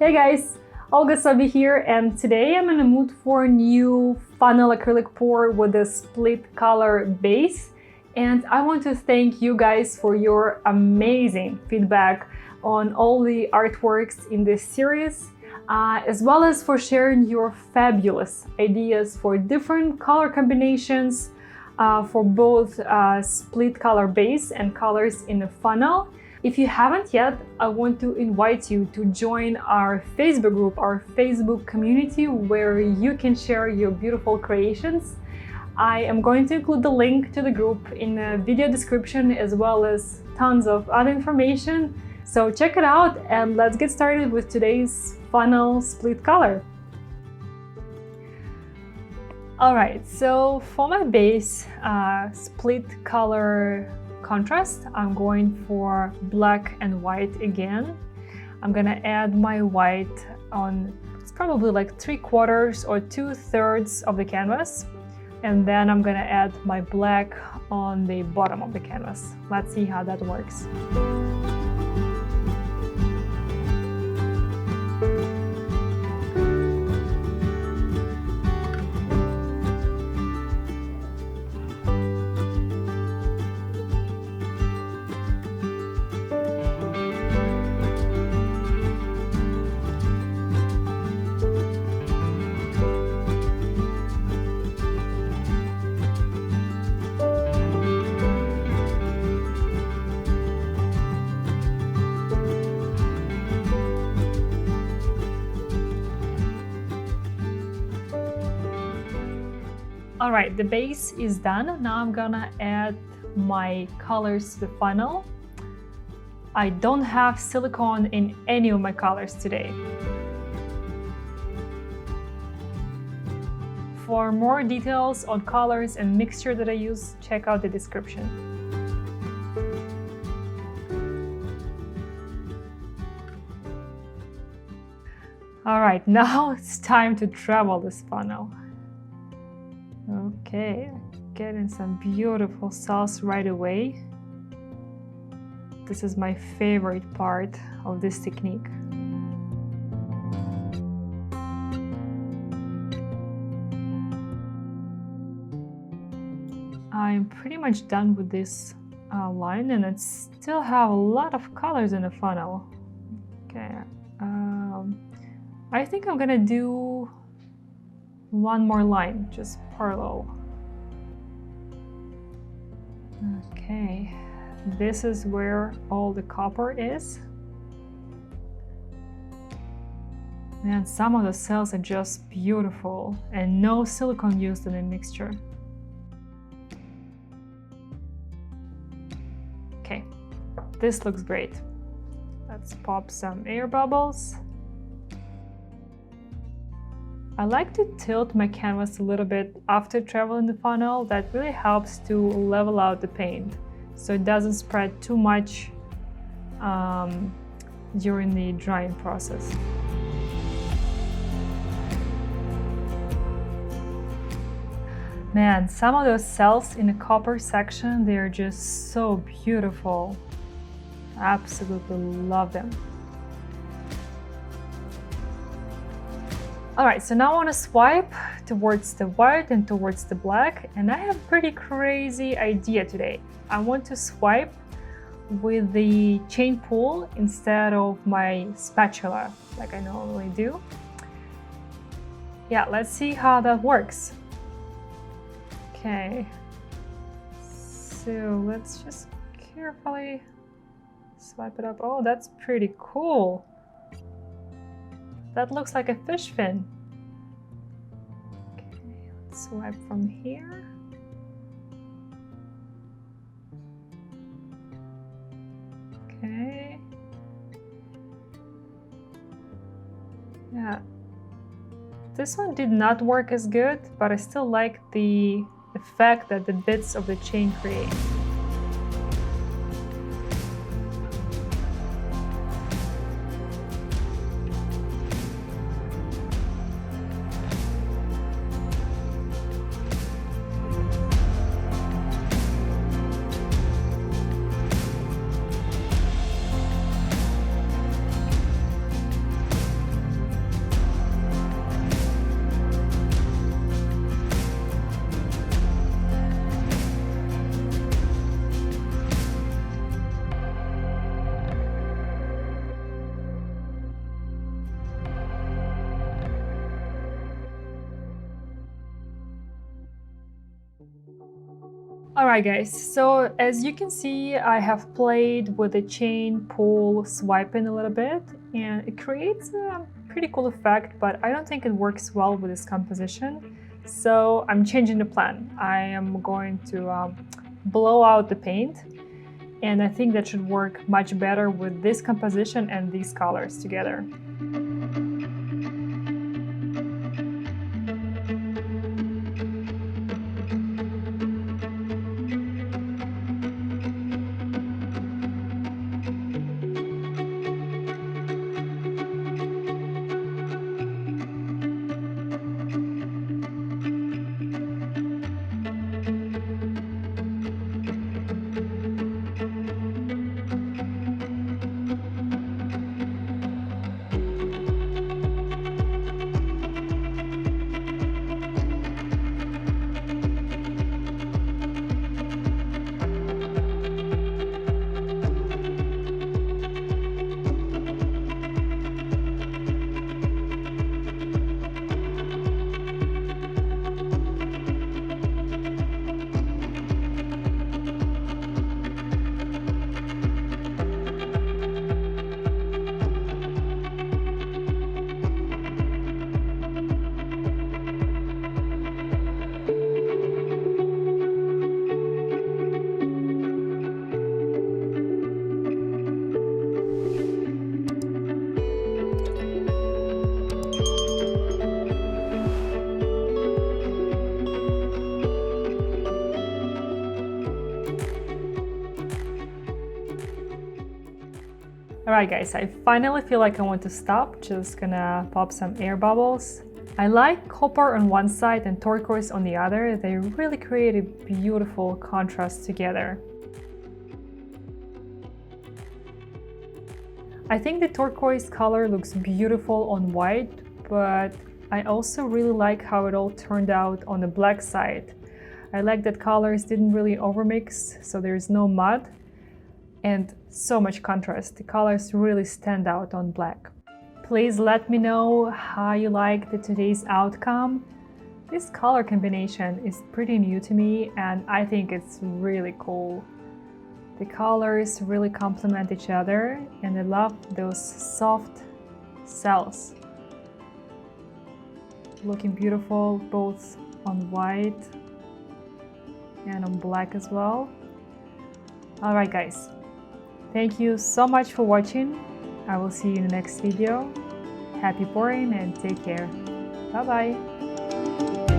Hey guys, Olga Soby here, and today I'm in the mood for a new funnel acrylic pour with a split color base. And I want to thank you guys for your amazing feedback on all the artworks in this series, as well as for sharing your fabulous ideas for different color combinations for both split color base and colors in a funnel. If you haven't yet, I want to invite you to join our Facebook group, our Facebook community, where you can share your beautiful creations. I am going to include the link to the group in the video description, as well as tons of other information. So check it out and let's get started with today's funnel split color. All right, so for my base split color contrast, I'm going for black and white again. I'm gonna add my white on, it's probably like 3/4 or 2/3 of the canvas. And then I'm gonna add my black on the bottom of the canvas. Let's see how that works. All right, the base is done. Now I'm gonna add my colors to the funnel. I don't have silicone in any of my colors today. For more details on colors and mixture that I use, check out the description. All right, now it's time to travel this funnel. Okay, getting some beautiful cells right away. This is my favorite part of this technique. I'm pretty much done with this line, and I still have a lot of colors in the funnel. Okay, I think I'm gonna do one more line, just parallel. Okay, this is where all the copper is. And some of the cells are just beautiful, and no silicone used in the mixture. Okay, this looks great. Let's pop some air bubbles. I like to tilt my canvas a little bit after traveling the funnel. That really helps to level out the paint, so it doesn't spread too much during the drying process. Man, some of those cells in the copper section, they're just so beautiful. Absolutely love them. All right, so now I want to swipe towards the white and towards the black, and I have a pretty crazy idea today. I want to swipe with the chain pull instead of my spatula like I normally do. Yeah, let's see how that works. Okay, so let's just carefully swipe it up. Oh, that's pretty cool. That looks like a fish fin. Okay, let's swipe from here. Okay. Yeah. This one did not work as good, but I still like the effect that the bits of the chain create. Alright guys, so as you can see, I have played with the chain, pull, swiping a little bit, and it creates a pretty cool effect, but I don't think it works well with this composition. So I'm changing the plan. I am going to blow out the paint, and I think that should work much better with this composition and these colors together. Alright guys, I finally feel like I want to stop, just gonna pop some air bubbles. I like copper on one side and turquoise on the other. They really create a beautiful contrast together. I think the turquoise color looks beautiful on white, but I also really like how it all turned out on the black side. I like that colors didn't really overmix, so there's no mud. And so much contrast. The colors really stand out on black. Please let me know how you liked today's outcome. This color combination is pretty new to me and I think it's really cool. The colors really complement each other and I love those soft cells. Looking beautiful both on white and on black as well. Alright guys. Thank you so much for watching. I will see you in the next video. Happy pouring and take care. Bye bye.